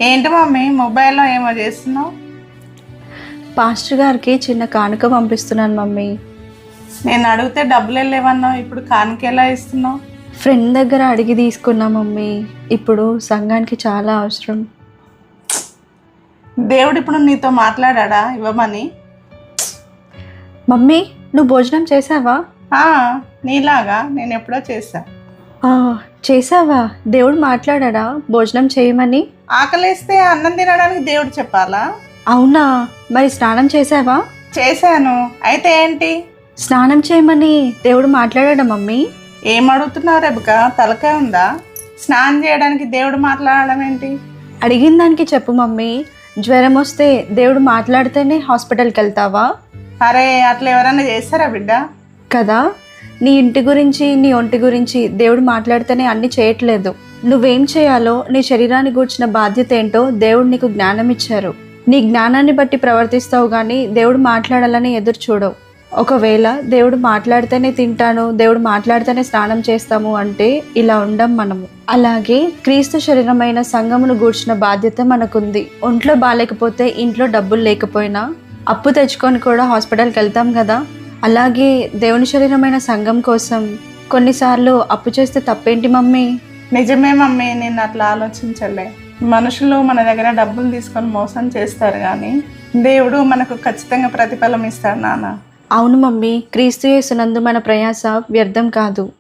ఏంటి మమ్మీ మొబైల్లో ఏమో చేస్తున్నావు? పాస్టర్ గారికి చిన్న కానుక పంపిస్తున్నాను మమ్మీ. నేను అడిగితే డబ్బులు వెళ్ళేవన్నావు, ఇప్పుడు కానుక ఎలా ఇస్తున్నావు? ఫ్రెండ్ దగ్గర అడిగి తీసుకున్నా మమ్మీ. ఇప్పుడు సంఘానికి చాలా అవసరం. దేవుడు ఇప్పుడు నీతో మాట్లాడా ఇవ్వమని? మమ్మీ, నువ్వు భోజనం చేసావా? ఆ, నీలాగా నేను ఎప్పుడో చేశా. ఆ, చేసావా? దేవుడు మాట్లాడా భోజనం చేయమని? ఆకలేస్తే అన్నం తినడానికి దేవుడు చెప్పాలా? అవునా? మరి స్నానం చేసావా? చేశాను. అయితే ఏంటి? స్నానం చేయమని దేవుడు మాట్లాడా మమ్మీ? ఏం అడుగుతున్నావు రెబకా? తలకాయ ఉందా? స్నానం చేయడానికి దేవుడు మాట్లాడడం ఏంటి? అడిగిన దానికి చెప్పు మమ్మీ. జ్వరం వస్తే దేవుడు మాట్లాడితేనే హాస్పిటల్కి వెళ్తావా? అరే, అట్లా ఎవరన్నా చేస్తారా బిడ్డ? కదా, నీ ఇంటి గురించి నీ ఒంటి గురించి దేవుడు మాట్లాడితేనే అన్నీ చేయట్లేదు. నువ్వేం చేయాలో, నీ శరీరాన్ని గూర్చిన బాధ్యత ఏంటో దేవుడు నీకు జ్ఞానం ఇచ్చారు. నీ జ్ఞానాన్ని బట్టి ప్రవర్తిస్తావు కానీ దేవుడు మాట్లాడాలని ఎదురు చూడవు. ఒకవేళ దేవుడు మాట్లాడితేనే తింటాను, దేవుడు మాట్లాడితేనే స్నానం చేస్తాము అంటే ఇలా ఉండం మనము. అలాగే క్రీస్తు శరీరమైన సంఘమును గూర్చిన బాధ్యత మనకుంది. ఒంట్లో బాగాలేకపోతే, ఇంట్లో డబ్బులు లేకపోయినా అప్పు తెచ్చుకొని కూడా హాస్పిటల్కి వెళ్తాం కదా. అలాగే దేవుని శరీరమైన సంఘం కోసం కొన్నిసార్లు అప్పు చేస్తే తప్పేంటి మమ్మీ? నిజమే మమ్మీ, నేను అట్లా ఆలోచించలే. మనుషులు మన దగ్గర డబ్బులు తీసుకొని మోసం చేస్తారు కానీ దేవుడు మనకు ఖచ్చితంగా ప్రతిఫలం ఇస్తాడు నాన్న. అవును మమ్మీ, క్రీస్తు యేసునందు మన ప్రయాస వ్యర్థం కాదు.